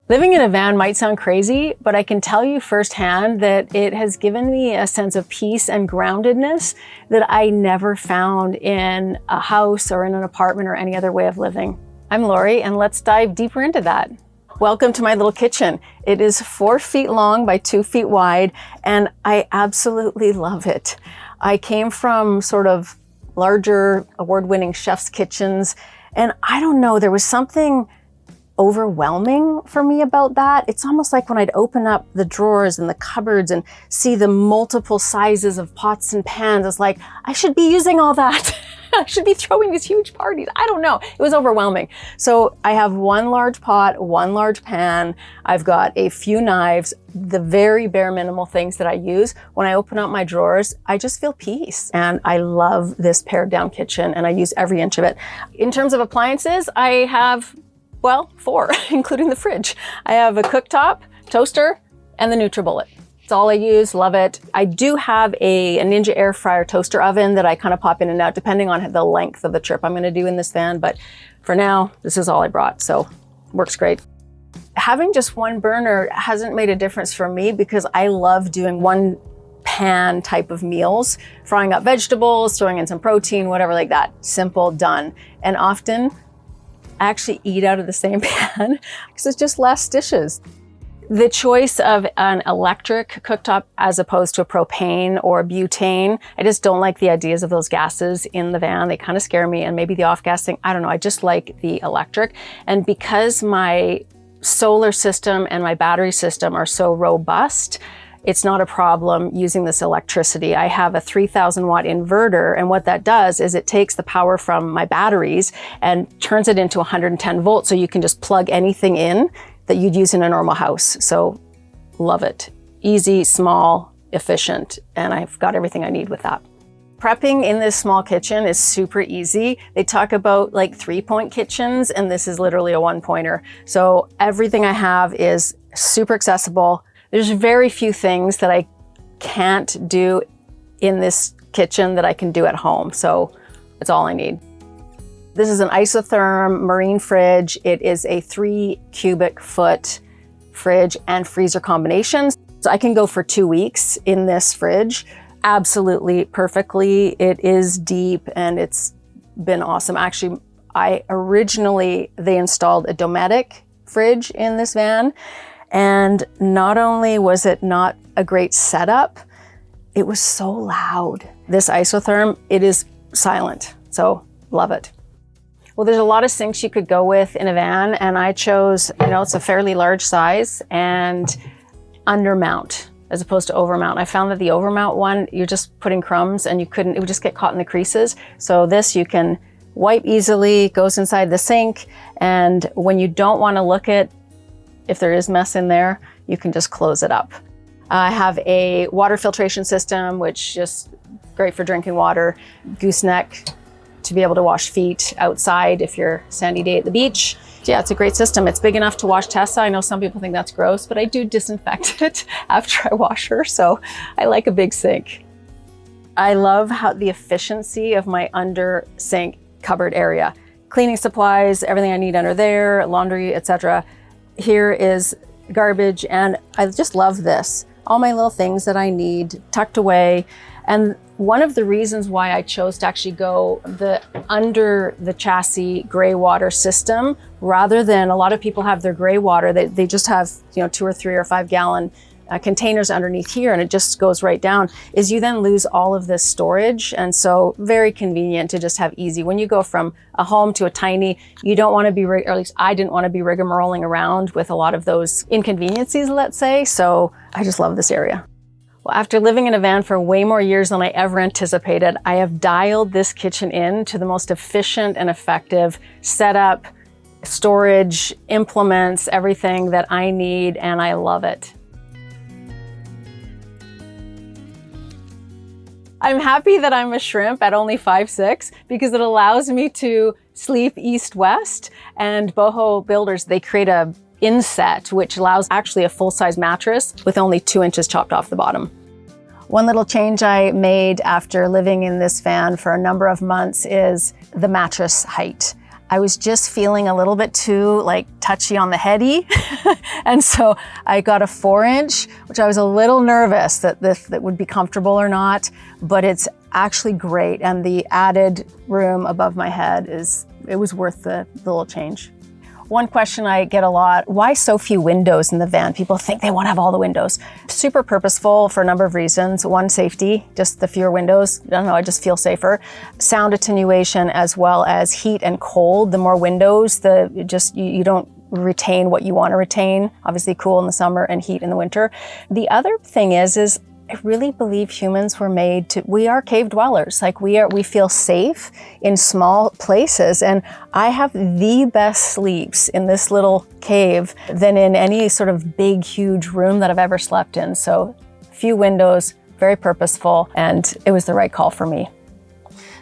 Living in a van might sound crazy, but I can tell you firsthand that it has given me a sense of peace and groundedness that I never found in a house or in an apartment or any other way of living. I'm Lori, and let's dive deeper into that. Welcome to my little kitchen. It is 4 feet long by 2 feet wide, and I absolutely love it. I came from sort of larger award-winning chef's kitchens, and I don't know, there was something overwhelming for me about that. It's almost like when I'd open up the drawers and the cupboards and see the multiple sizes of pots and pans, it's like, I should be using all that. I should be throwing these huge parties. I don't know. It was overwhelming. So I have one large pot, one large pan. I've got a few knives, the very bare minimal things that I use. When I open up my drawers, I just feel peace. And I love this pared down kitchen, and I use every inch of it. In terms of appliances, I have, well, 4, including the fridge. I have a cooktop, toaster, and the NutriBullet. It's all I use, love it. I do have a Ninja air fryer toaster oven that I kind of pop in and out depending on the length of the trip I'm gonna do in this van, but for now, this is all I brought, so works great. Having just one burner hasn't made a difference for me because I love doing one pan type of meals, frying up vegetables, throwing in some protein, whatever like that. Simple, done. And often, I actually eat out of the same pan because it's just less dishes. The choice of an electric cooktop as opposed to a propane or butane, I just don't like the ideas of those gases in the van. They kind of scare me, and maybe the off-gassing, I don't know. I just like the electric. And because my solar system and my battery system are so robust, it's not a problem using this electricity. I have a 3,000 watt inverter, and what that does is it takes the power from my batteries and turns it into 110 volts, so you can just plug anything in that you'd use in a normal house. So love it. Easy, small, efficient, and I've got everything I need with that. Prepping in this small kitchen is super easy. They talk about like 3-point kitchens, and this is literally a 1-pointer. So everything I have is super accessible. There's very few things that I can't do in this kitchen that I can do at home. So it's all I need. This is an Isotherm marine fridge. It is a 3 cubic foot fridge and freezer combination. So I can go for 2 weeks in this fridge. Absolutely perfectly. It is deep and it's been awesome. Actually, they installed a Dometic fridge in this van. And not only was it not a great setup, it was so loud. This Isotherm, it is silent. So love it. Well, there's a lot of sinks you could go with in a van, and I chose, it's a fairly large size and undermount as opposed to overmount. I found that the overmount one, you're just putting crumbs and it would just get caught in the creases. So this you can wipe easily, goes inside the sink, and when you don't want to look at if there is mess in there, you can just close it up. I have a water filtration system, which is great for drinking water, gooseneck, to be able to wash feet outside if you're sandy day at the beach. Yeah, it's a great system. It's big enough to wash Tessa. I know some people think that's gross, but I do disinfect it after I wash her, so I like a big sink. I love the efficiency of my under sink cupboard area. Cleaning supplies, everything I need under there, laundry, etc. Here is garbage, and I just love this. All my little things that I need tucked away. And one of the reasons why I chose to actually go under the chassis gray water system, rather than a lot of people have their gray water, they just have 2 or 3 or 5 gallon containers underneath here, and it just goes right down, is you then lose all of this storage. And so very convenient to just have easy. When you go from a home to a tiny, you don't want to be, or at least I didn't want to be rigmaroling around with a lot of those inconveniences, let's say. So I just love this area. Well, after living in a van for way more years than I ever anticipated, I have dialed this kitchen in to the most efficient and effective setup, storage, implements, everything that I need, and I love it. I'm happy that I'm a shrimp at only 5'6" because it allows me to sleep east-west, and Boho builders, they create a inset, which allows actually a full-size mattress with only 2 inches chopped off the bottom. One little change I made after living in this van for a number of months is the mattress height. I was just feeling a little bit too like touchy on the heady. And so I got a 4-inch, which I was a little nervous that that would be comfortable or not, but it's actually great. And the added room above my head it was worth the little change. One question I get a lot, why so few windows in the van? People think they want to have all the windows. Super purposeful for a number of reasons. One, safety, just the fewer windows. I don't know, I just feel safer. Sound attenuation as well as heat and cold. The more windows, you don't retain what you want to retain. Obviously cool in the summer and heat in the winter. The other thing is I really believe humans were made we are cave dwellers. Like we feel safe in small places. And I have the best sleeps in this little cave than in any sort of big, huge room that I've ever slept in. So few windows, very purposeful, and it was the right call for me.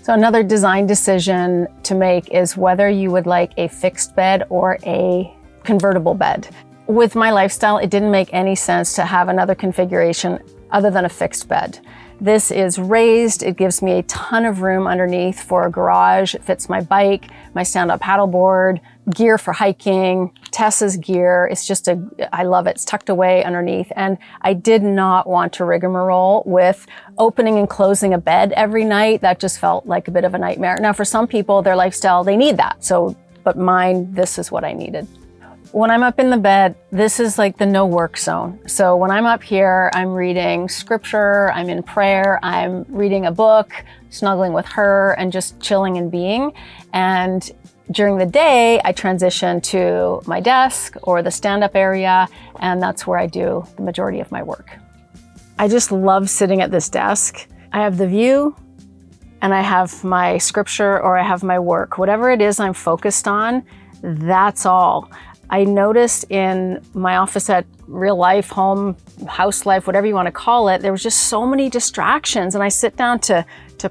So another design decision to make is whether you would like a fixed bed or a convertible bed. With my lifestyle, it didn't make any sense to have another configuration other than a fixed bed. This is raised. It gives me a ton of room underneath for a garage. It fits my bike, my stand-up paddleboard, gear for hiking, Tessa's gear. I love it. It's tucked away underneath. And I did not want to rigmarole with opening and closing a bed every night. That just felt like a bit of a nightmare. Now, for some people, their lifestyle, they need that. But mine, this is what I needed. When I'm up in the bed, this is like the no work zone. So when I'm up here, I'm reading scripture, I'm in prayer, I'm reading a book, snuggling with her, and just chilling and being. And during the day, I transition to my desk or the stand-up area, and that's where I do the majority of my work. I just love sitting at this desk. I have the view, and I have my scripture, or I have my work. Whatever it is I'm focused on, that's all. I noticed in my office at real life, home, house life, whatever you want to call it, there was just so many distractions. And I sit down to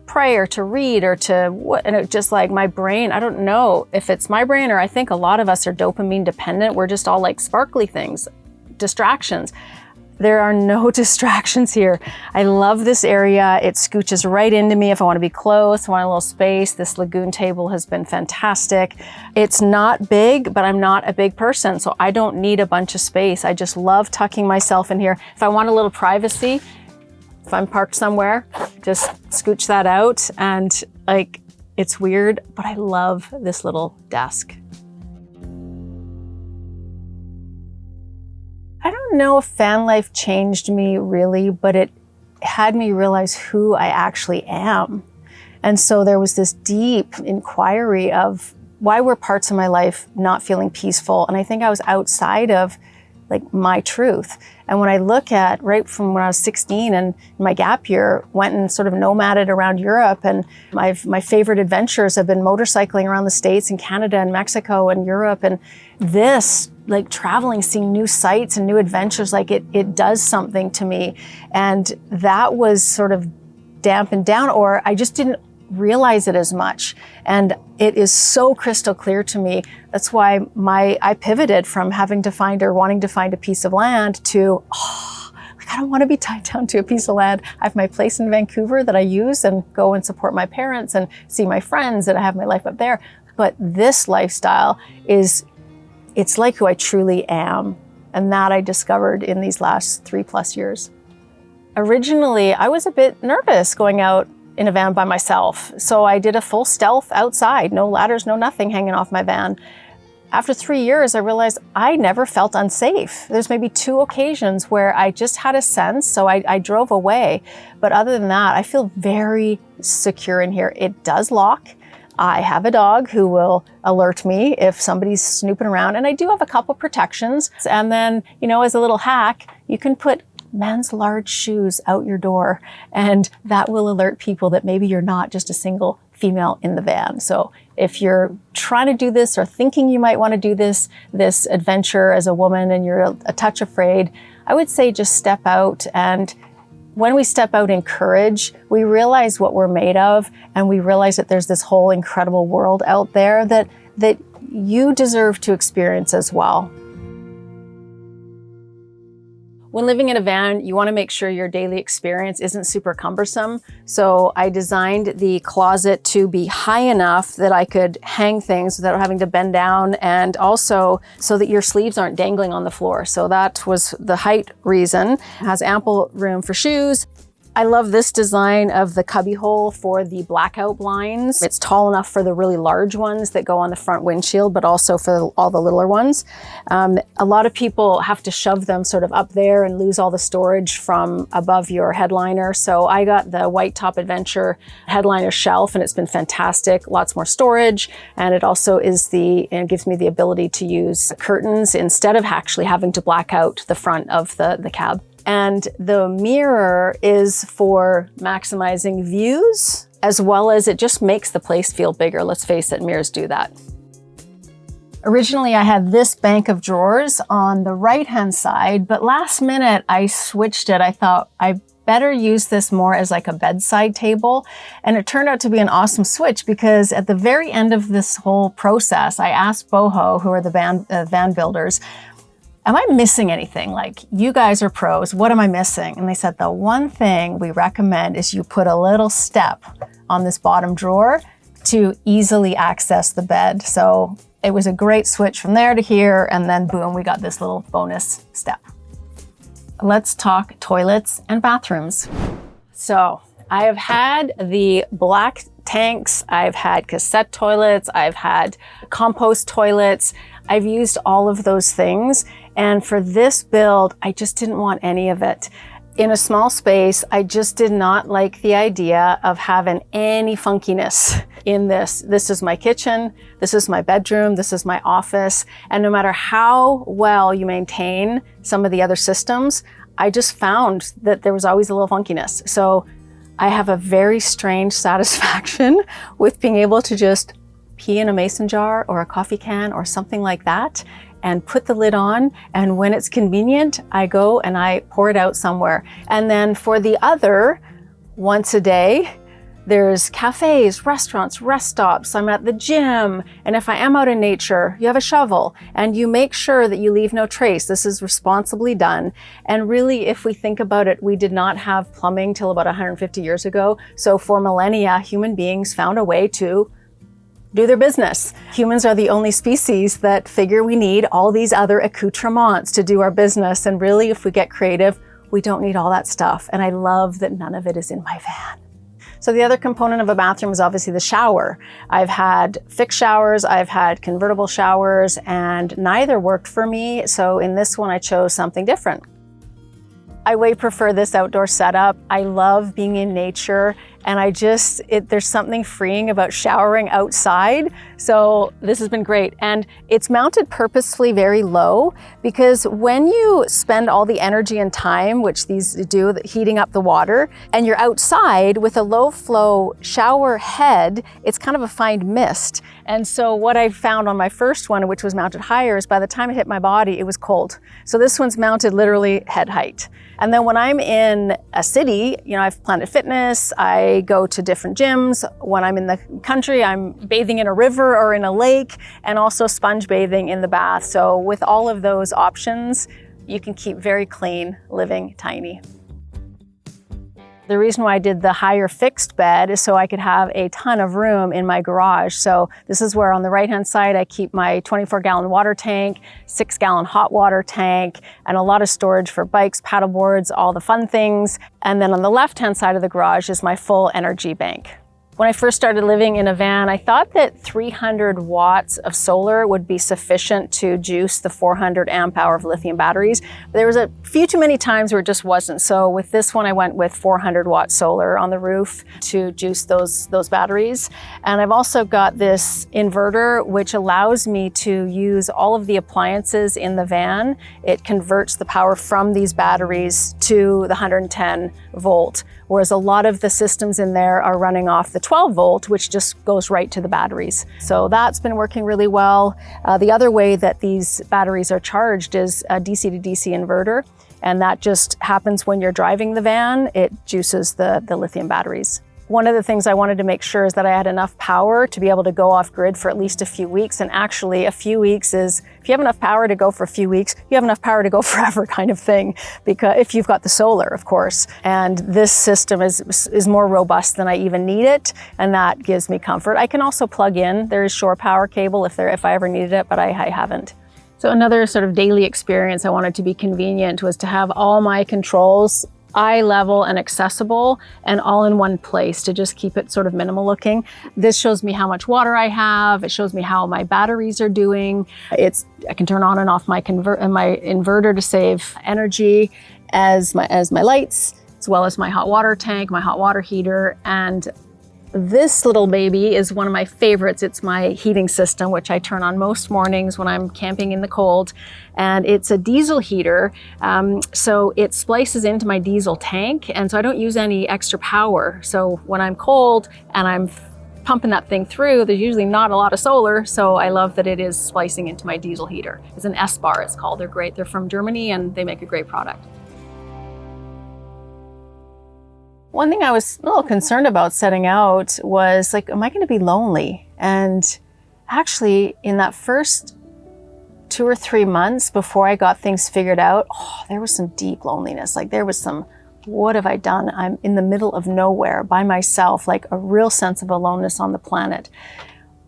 pray or to read or and it just like my brain, I don't know if it's my brain or I think a lot of us are dopamine dependent. We're just all like sparkly things, distractions. There are no distractions here. I love this area. It scooches right into me if I want to be close, I want a little space. This Lagoon table has been fantastic. It's not big, but I'm not a big person, so I don't need a bunch of space. I just love tucking myself in here. If I want a little privacy, if I'm parked somewhere, just scooch that out. And like, it's weird, but I love this little desk. I don't know if van life changed me really, but it had me realize who I actually am. And so there was this deep inquiry of why were parts of my life not feeling peaceful? And I think I was outside of like my truth. And when I look at right from when I was 16 and my gap year, went and sort of nomaded around Europe, and my favorite adventures have been motorcycling around the States and Canada and Mexico and Europe. And this, like traveling, seeing new sights and new adventures, like it does something to me. And that was sort of dampened down, or I just didn't realize it as much. And it is so crystal clear to me. That's why I pivoted from having to find or wanting to find a piece of land to, I don't want to be tied down to a piece of land. I have my place in Vancouver that I use and go and support my parents and see my friends, and I have my life up there. But this lifestyle it's like who I truly am. And that I discovered in these last 3+ years. Originally, I was a bit nervous going out in a van by myself. So I did a full stealth outside, no ladders, no nothing hanging off my van. After 3 years, I realized I never felt unsafe. There's maybe 2 occasions where I just had a sense, so I drove away. But other than that, I feel very secure in here. It does lock. I have a dog who will alert me if somebody's snooping around, and I do have a couple protections. And then, as a little hack, you can put men's large shoes out your door, and that will alert people that maybe you're not just a single female in the van. So if you're trying to do this or thinking you might want to do this adventure as a woman and you're a touch afraid, I would say just step out. And when we step out in courage, we realize what we're made of, and we realize that there's this whole incredible world out there that you deserve to experience as well. When living in a van, you want to make sure your daily experience isn't super cumbersome. So I designed the closet to be high enough that I could hang things without having to bend down, and also so that your sleeves aren't dangling on the floor. So that was the height reason. It has ample room for shoes. I love this design of the cubby hole for the blackout blinds. It's tall enough for the really large ones that go on the front windshield, but also for all the littler ones. A lot of people have to shove them sort of up there and lose all the storage from above your headliner. So I got the White Top Adventure headliner shelf, and it's been fantastic. Lots more storage. And it also gives me the ability to use curtains instead of actually having to black out the front of the cab. And the mirror is for maximizing views, as well as it just makes the place feel bigger. Let's face it, mirrors do that. Originally, I had this bank of drawers on the right-hand side, but last minute I switched it. I thought I better use this more as like a bedside table. And it turned out to be an awesome switch, because at the very end of this whole process, I asked Boho, who are the van builders, am I missing anything? Like, you guys are pros, what am I missing? And they said, the one thing we recommend is you put a little step on this bottom drawer to easily access the bed. So it was a great switch from there to here, and then boom, we got this little bonus step. Let's talk toilets and bathrooms. So I have had the black tanks, I've had cassette toilets, I've had compost toilets. I've used all of those things. And for this build, I just didn't want any of it. In a small space, I just did not like the idea of having any funkiness in this. This is my kitchen, this is my bedroom, this is my office. And no matter how well you maintain some of the other systems, I just found that there was always a little funkiness. So I have a very strange satisfaction with being able to just pee in a mason jar or a coffee can or something like that, and put the lid on, and when it's convenient, I go and I pour it out somewhere. And then for the other, once a day, there's cafes, restaurants, rest stops, I'm at the gym, and if I am out in nature, you have a shovel, and you make sure that you leave no trace. This is responsibly done. And really, if we think about it, we did not have plumbing till about 150 years ago. So for millennia, human beings found a way to do their business. Humans are the only species that figure we need all these other accoutrements to do our business. And really, if we get creative, we don't need all that stuff. And I love that none of it is in my van. So the other component of a bathroom is obviously the shower. I've had fixed showers, I've had convertible showers, and neither worked for me. So in this one, I chose something different. I way prefer this outdoor setup. I love being in nature, and there's something freeing about showering outside. So this has been great. And it's mounted purposefully very low, because when you spend all the energy and time, which these do, heating up the water, and you're outside with a low flow shower head, it's kind of a fine mist. And so what I found on my first one, which was mounted higher, is by the time it hit my body, it was cold. So this one's mounted literally head height. And then when I'm in a city, I've Planet Fitness, I go to different gyms. When I'm in the country, I'm bathing in a river or in a lake, and also sponge bathing in the bath. So with all of those options, you can keep very clean living tiny. The reason why I did the higher fixed bed is so I could have a ton of room in my garage. So this is where on the right-hand side, I keep my 24-gallon water tank, 6-gallon hot water tank, and a lot of storage for bikes, paddle boards, all the fun things. And then on the left-hand side of the garage is my full energy bank. When I first started living in a van, I thought that 300 watts of solar would be sufficient to juice the 400 amp hour of lithium batteries. But there was a few too many times where it just wasn't. So with this one, I went with 400 watt solar on the roof to juice those batteries. And I've also got this inverter, which allows me to use all of the appliances in the van. It converts the power from these batteries to the 110 volt. Whereas a lot of the systems in there are running off the 12 volt, which just goes right to the batteries. So that's been working really well. The other way that these batteries are charged is a DC to DC inverter. And that just happens when you're driving the van. It juices the lithium batteries. One of the things I wanted to make sure is that I had enough power to be able to go off grid for at least a few weeks. And actually a few weeks is, if you have enough power to go for a few weeks, you have enough power to go forever kind of thing, because if you've got the solar, of course. And this system is more robust than I even need it. And that gives me comfort. I can also plug in, there is shore power cable if I ever needed it, but I haven't. So another sort of daily experience I wanted to be convenient was to have all my controls eye level and accessible and all in one place to just keep it sort of minimal looking. This shows me how much water I have. It shows me how my batteries are doing. I can turn on and off my inverter to save energy, as my lights, as well as my hot water tank, my hot water heater. And this little baby is one of my favorites. It's my heating system, which I turn on most mornings when I'm camping in the cold. And it's a diesel heater, so it splices into my diesel tank, and so I don't use any extra power. So when I'm cold and I'm pumping that thing through, there's usually not a lot of solar, so I love that it is splicing into my diesel heater. It's an S-Bar, it's called. They're great. They're from Germany, and they make a great product. One thing I was a little concerned about setting out was, like, am I going to be lonely? And actually, in that first 2 or 3 months before I got things figured out, there was some deep loneliness. Like, there was some, what have I done? I'm in the middle of nowhere by myself, like a real sense of aloneness on the planet.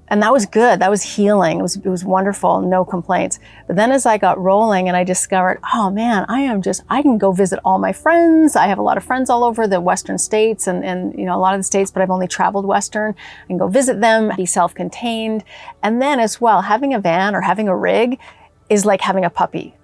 And that was good. That was healing. It was wonderful. No complaints. But then as I got rolling and I discovered, oh man, I can go visit all my friends. I have a lot of friends all over the Western states and a lot of the states, but I've only traveled Western. I can go visit them, be self-contained. And then as well, having a van or having a rig is like having a puppy.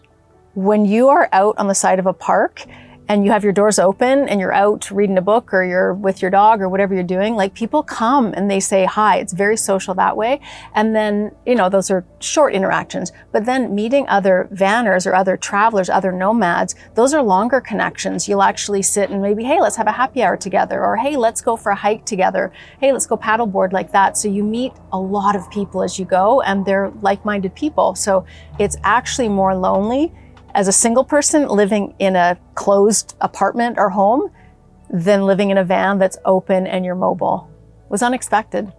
When you are out on the side of a park and you have your doors open and you're out reading a book or you're with your dog or whatever you're doing, like, people come and they say hi. It's very social that way. And then, those are short interactions, but then meeting other vanners or other travelers, other nomads, those are longer connections. You'll actually sit and maybe, hey, let's have a happy hour together, or hey, let's go for a hike together. Hey, let's go paddleboard, like that. So you meet a lot of people as you go, and they're like-minded people. So it's actually more lonely as a single person living in a closed apartment or home than living in a van that's open and you're mobile. It was unexpected.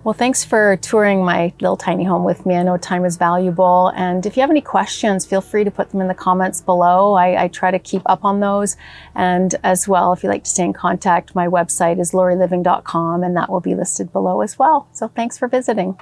Well, thanks for touring my little tiny home with me. I know time is valuable. And if you have any questions, feel free to put them in the comments below. I try to keep up on those. And as well, if you'd like to stay in contact, my website is loriliving.com, and that will be listed below as well. So thanks for visiting.